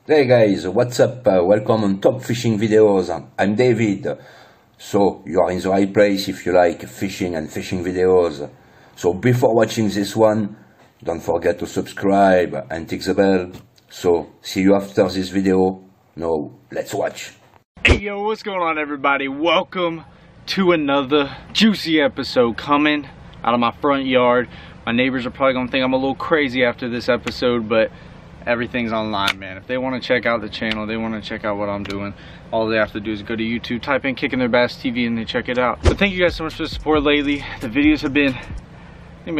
Hey guys, what's up? Welcome on Top Fishing Videos. I'm David. So you are in the right place if you like fishing and fishing videos. So before watching this one, don't forget to subscribe and tick the bell. So see you after this video. Now let's watch. Hey yo, what's going on everybody? Welcome to another juicy episode coming out of my front yard. My neighbors are probably gonna think I'm a little crazy after this episode, but everything's online, man. If they want to check out the channel, they want to check out what I'm doing, all they have to do is go to YouTube, type in Kicking Their Bass TV, and they check it out. But thank you guys so much for the support lately. The videos have been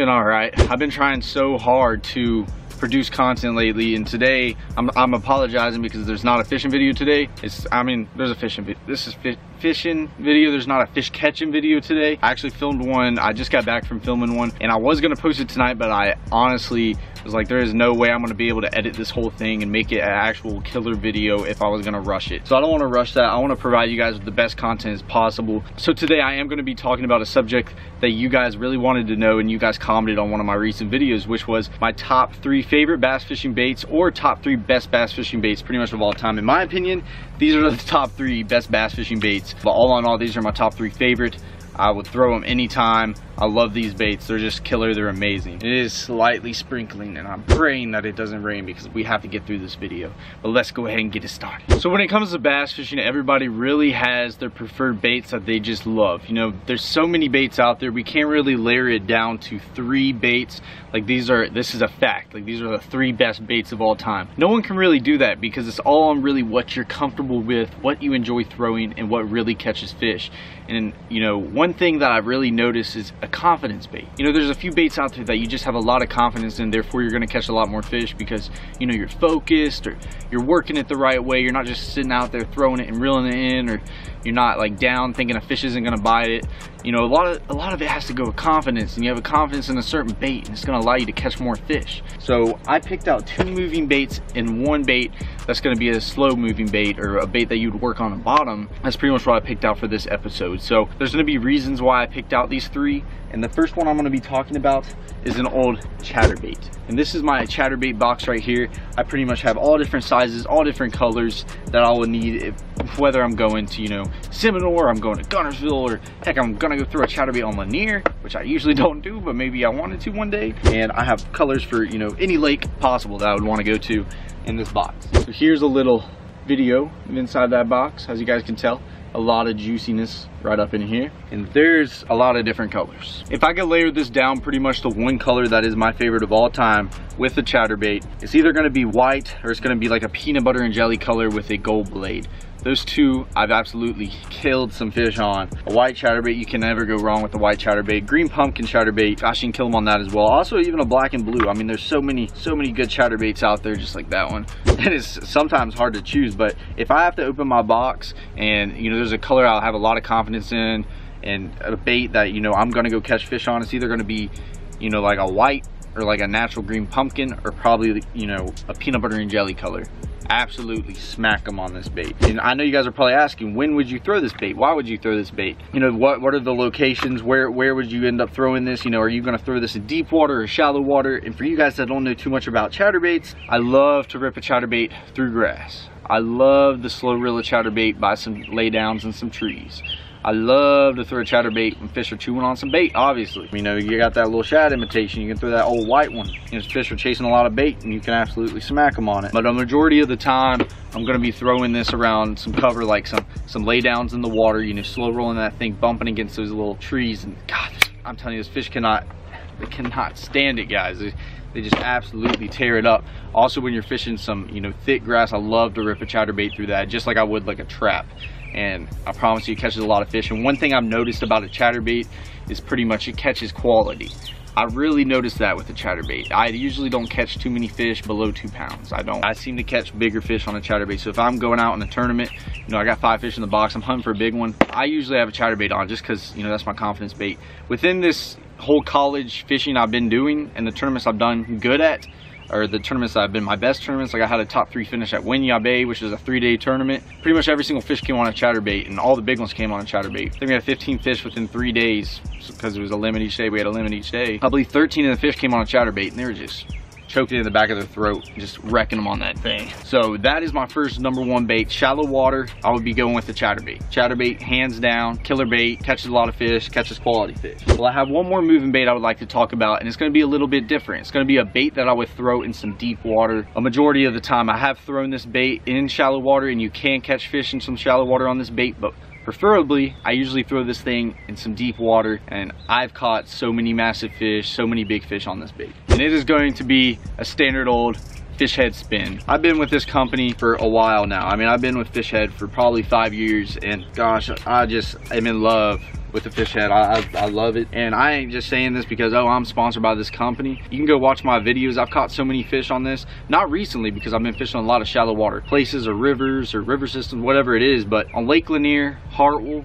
alright. I've been trying so hard to produce content lately, and today I'm apologizing because there's not a fishing video today. There's a fishing video. This is fishing video. There's not a fish catching video today. I actually filmed one. I just got back from filming one, and I was gonna post it tonight, but I honestly was like, there is no way I'm gonna be able to edit this whole thing and make it an actual killer video if I was gonna rush it. So I don't want to rush that. I want to provide you guys with the best content as possible. So today I am going to be talking about a subject that you guys really wanted to know, and you guys commented on one of my recent videos, which was my top 3 favorite bass fishing baits, or top 3 best bass fishing baits pretty much of all time. In my opinion, these are the top 3 best bass fishing baits. But all in all, these are my top 3 favorite. I would throw them anytime. I love these baits. They're just killer. They're amazing. It is slightly sprinkling, and I'm praying that it doesn't rain because we have to get through this video. But let's go ahead and get it started. So when it comes to bass fishing, everybody really has their preferred baits that they just love. You know, there's so many baits out there. We can't really layer it down to 3 baits. Like this is a fact. Like these are the 3 best baits of all time. No one can really do that because it's all on really what you're comfortable with, what you enjoy throwing, and what really catches fish. And you know, one thing that I've really noticed is a confidence bait. You know, there's a few baits out there that you just have a lot of confidence in, therefore you're going to catch a lot more fish because, you know, you're focused, or you're working it the right way. You're not just sitting out there throwing it and reeling it in, or you're not like down thinking a fish isn't going to bite it. You know, a lot of it has to go with confidence, and you have a confidence in a certain bait, and it's going to allow you to catch more fish. So I picked out 2 moving baits and 1 bait that's going to be a slow moving bait, or a bait that you'd work on the bottom. That's pretty much what I picked out for this episode. So there's going to be reasons why I picked out these 3, and the first one I'm going to be talking about is an old chatterbait. And this is my chatterbait box right here. I pretty much have all different sizes, all different colors that I will need whether I'm going to, you know, Seminole, or I'm going to Gunnersville, or heck, I'm gonna go throw a chatterbait on Lanier, which I usually don't do, but maybe I wanted to one day. And I have colors for, you know, any lake possible that I would want to go to in this box. So here's a little video inside that box. As you guys can tell, a lot of juiciness right up in here, and there's a lot of different colors. If I could layer this down pretty much to one color that is my favorite of all time with the chatterbait, it's either going to be white, or it's going to be like a peanut butter and jelly color with a gold blade. Those 2 I've absolutely killed some fish on. A white chatterbait, you can never go wrong with the white chatterbait. Green pumpkin chatterbait, gosh, you can kill them on that as well. Also even a black and blue. I mean, there's so many good chatterbaits out there just like that one. It is sometimes hard to choose, but if I have to open my box and, you know, there's a color I'll have a lot of confidence in, and a bait that, you know, I'm gonna go catch fish on, it's either gonna be, you know, like a white, or like a natural green pumpkin, or probably, you know, a peanut butter and jelly color. Absolutely smack them on this bait. And I know you guys are probably asking, when would you throw this bait? Why would you throw this bait? You know, what are the locations? Where would you end up throwing this? You know, are you going to throw this in deep water or shallow water? And for you guys that don't know too much about chatterbaits, I love to rip a chatterbait through grass. I love the slow reel of chatterbait by some laydowns and some trees. I love to throw a chatterbait when fish are chewing on some bait, obviously. You know, you got that little shad imitation, you can throw that old white one. You know, fish are chasing a lot of bait, and you can absolutely smack them on it. But a majority of the time, I'm gonna be throwing this around some cover, like some laydowns in the water, you know, slow rolling that thing, bumping against those little trees. And God, I'm telling you, this fish cannot stand it, guys. They just absolutely tear it up. Also, when you're fishing some, you know, thick grass, I love to rip a chatterbait through that, just like I would like a trap. And I promise you, it catches a lot of fish. And one thing I've noticed about a chatterbait is pretty much it catches quality. I really noticed that with the chatterbait. I usually don't catch too many fish below 2 pounds. I seem to catch bigger fish on a chatterbait. So if I'm going out in a tournament, you know, I got 5 fish in the box, I'm hunting for a big one, I usually have a chatterbait on, just because, you know, that's my confidence bait. Within this whole college fishing I've been doing, and the tournaments I've done good at, or the tournaments that have been my best tournaments, like I had a top 3 finish at Winya Bay, which is a 3-day tournament. Pretty much every single fish came on a chatterbait, and all the big ones came on a chatterbait. I think we had 15 fish within 3 days, because it was a limit each day. We had a limit each day. I believe 13 of the fish came on a chatterbait, and they were just choking it in the back of their throat, just wrecking them on that thing. So that is my first #1 bait. Shallow water, I would be going with the chatterbait. Chatterbait, hands down, killer bait, catches a lot of fish, catches quality fish. Well, I have one more moving bait I would like to talk about, and it's going to be a little bit different. It's going to be a bait that I would throw in some deep water. A majority of the time I have thrown this bait in shallow water, and you can catch fish in some shallow water on this bait, but preferably I usually throw this thing in some deep water, and I've caught so many massive fish, so many big fish on this bait. And it is going to be a standard old fish head spin. I've been with this company for a while now. I mean, I've been with fish head for probably 5 years, and gosh, I just am in love with the fish head. I love it, and I ain't just saying this because, oh, I'm sponsored by this company. You can go watch my videos. I've caught so many fish on this, not recently because I've been fishing on a lot of shallow water places or rivers or river systems, whatever it is, but on Lake Lanier, Hartwell,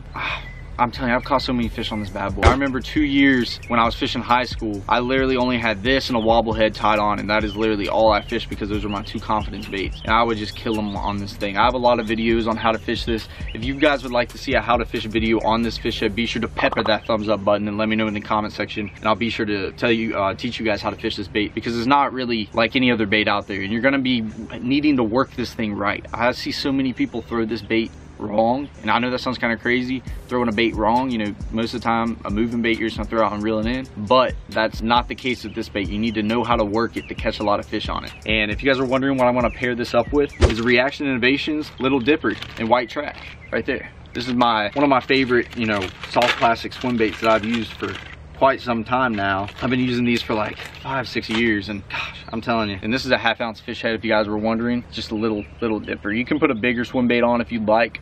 I'm telling you, I've caught so many fish on this bad boy. I remember 2 years when I was fishing high school, I literally only had this and a wobble head tied on, and that is literally all I fished because those were my 2 confidence baits. And I would just kill them on this thing. I have a lot of videos on how to fish this. If you guys would like to see a how to fish video on this fish head, be sure to pepper that thumbs up button and let me know in the comment section, and I'll be sure to tell you, teach you guys how to fish this bait, because it's not really like any other bait out there, and you're gonna be needing to work this thing right. I see so many people throw this bait wrong, and I know that sounds kind of crazy, throwing a bait wrong. You know, most of the time a moving bait you're just gonna throw out and reeling in, but that's not the case with this bait. You need to know how to work it to catch a lot of fish on it. And if you guys are wondering what I'm gonna pair this up with, is Reaction Innovations Little Dipper and White Trash right there. This is one of my favorite, you know, soft plastic swim baits that I've used for quite some time now. I've been using these for like 5-6 years, and gosh, I'm telling you. And this is a 1/2 ounce fish head, if you guys were wondering. Just a little dipper. You can put a bigger swim bait on if you'd like.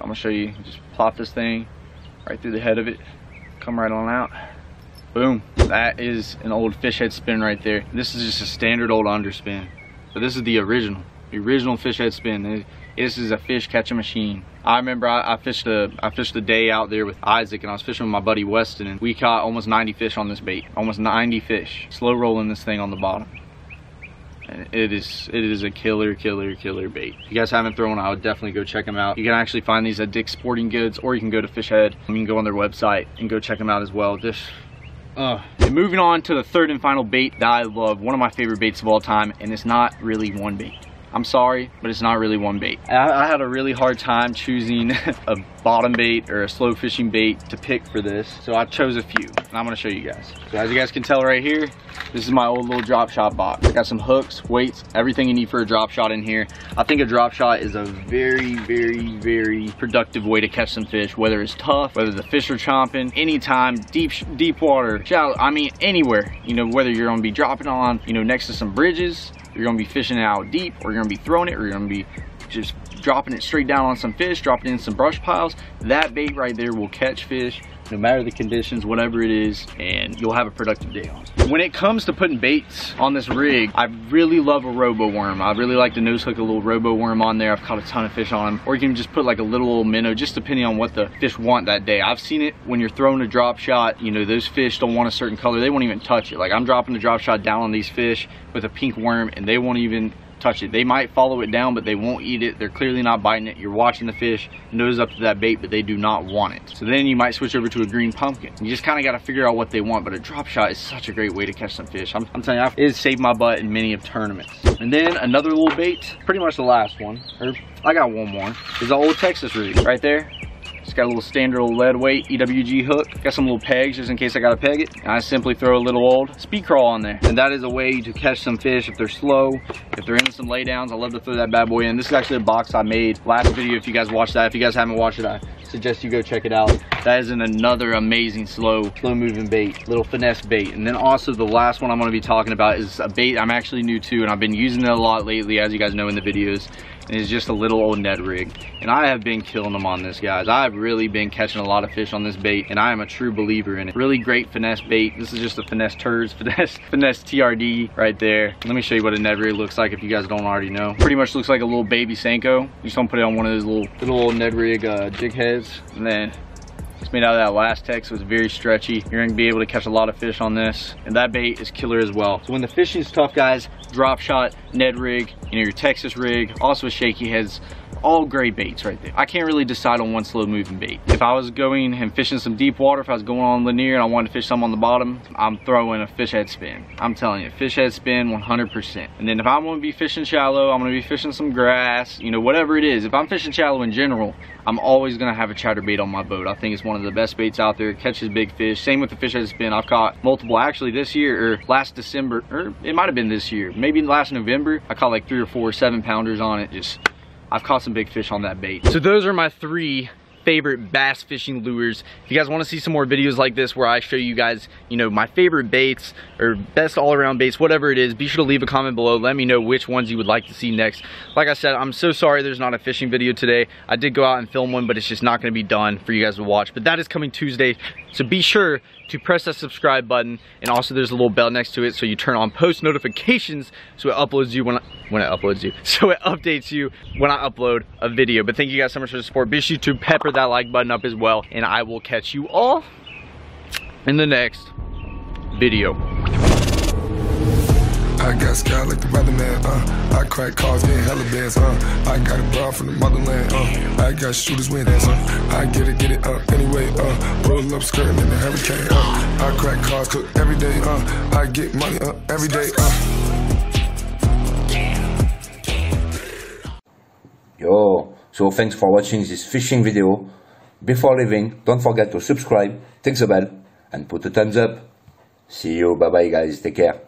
I'm gonna show you. Just plop this thing right through the head of it, come right on out. Boom. That is an old fish head spin right there. This is just a standard old underspin, but this is the original fish head spin. This is a fish catching machine. I remember I fished a day out there with Isaac, and I was fishing with my buddy Weston, and we caught almost 90 fish on this bait. Almost 90 fish. Slow rolling this thing on the bottom. And it is a killer bait. If you guys haven't thrown, I would definitely go check them out. You can actually find these at Dick's Sporting Goods, or you can go to Fish Head. You can go on their website and go check them out as well. And moving on to the third and final bait that I love, one of my favorite baits of all time, and it's not really one bait. I'm sorry, but it's not really one bait. I had a really hard time choosing a bottom bait or a slow fishing bait to pick for this, so I chose a few, and I'm gonna show you guys. So as you guys can tell right here, this is my old little drop shot box. Got some hooks, weights, everything you need for a drop shot in here. I think a drop shot is a very productive way to catch some fish, whether it's tough, whether the fish are chomping, anytime, deep water, shallow, I mean anywhere. You know, whether you're gonna be dropping on, you know, next to some bridges, you're gonna be fishing it out deep, or you're gonna be throwing it, or you're gonna be just dropping it straight down on some fish, dropping it in some brush piles. That bait right there will catch fish no matter the conditions, whatever it is, and you'll have a productive day on it. When it comes to putting baits on this rig, I really love a robo worm. I really like to nose hook a little robo worm on there. I've caught a ton of fish on them. Or you can just put like a little old minnow, just depending on what the fish want that day. I've seen it when you're throwing a drop shot, you know, those fish don't want a certain color. They won't even touch it. Like, I'm dropping the drop shot down on these fish with a pink worm, and they won't even touch it. They might follow it down, but they won't eat it. They're clearly not biting it. You're watching the fish nose up to that bait, but they do not want it. So then you might switch over to a green pumpkin. You just kind of got to figure out what they want, but a drop shot is such a great way to catch some fish. I'm telling you, it has saved my butt in many of tournaments. And then another little bait, pretty much the last one, or I got one more, is the old Texas rig right there. It's got a little standard old lead weight EWG hook. Got some little pegs just in case I gotta peg it. And I simply throw a little old speed crawl on there. And that is a way to catch some fish if they're slow, if they're in some laydowns. I love to throw that bad boy in. This is actually a box I made last video. If you guys watched that, if you guys haven't watched it, I suggest you go check it out. That is another amazing slow moving bait, little finesse bait. And then also the last one I'm gonna be talking about is a bait I'm actually new to, and I've been using it a lot lately, as you guys know in the videos. And it's just a little old Ned Rig, and I have been killing them on this, guys. I've really been catching a lot of fish on this bait, and I am a true believer in it. Really great finesse bait. This is just a finesse turds, finesse TRD right there. Let me show you what a Ned Rig looks like if you guys don't already know. Pretty much looks like a little baby Senko. You just don't put it on one of those little old Ned Rig jig heads, and then It's made out of that Lastex, so it's very stretchy. You're gonna be able to catch a lot of fish on this, and that bait is killer as well. So when the fishing is tough, guys, drop shot, Ned Rig, your Texas rig, also shaky heads, all great baits right there. I can't really decide on one slow moving bait. If I was going and fishing some deep water, if I was going on linear and I wanted to fish some on the bottom, I'm throwing a fish head spin. I'm telling you, fish head spin 100%. And then if I'm gonna be fishing shallow, I'm gonna be fishing some grass, you know, whatever it is. If I'm fishing shallow in general, I'm always gonna have a chatterbait on my boat. I think it's one of the best baits out there. It catches big fish. Same with the fish head spin. I've caught multiple, actually this year, or last December, or it might have been this year, maybe last November, I caught like 3 or 4 7-pounders on it. I've caught some big fish on that bait. So those are my 3 favorite bass fishing lures. If you guys want to see some more videos like this where I show you guys, you know, my favorite baits or best all-around baits, whatever it is, be sure to leave a comment below. Let me know which ones you would like to see next. Like I said, I'm so sorry there's not a fishing video today. I did go out and film one, but it's just not going to be done for you guys to watch. But that is coming Tuesday, so be sure to press that subscribe button, and also there's a little bell next to it so you turn on post notifications so it uploads you when it updates you when I upload a video. But thank you guys so much for the support. Be sure to pepper that like button up as well, and I will catch you all in the next video. I got sky like the weatherman, I crack cars, getting hella bands, I got a bra from the motherland, I got shooters with hands, I get it, anyway, roll up skirting in the hurricane, I crack cars, cook every day, I get money, every day, Yo, so thanks for watching this fishing video. Before leaving, don't forget to subscribe, click the bell, and put a thumbs up. See you, bye bye guys, take care.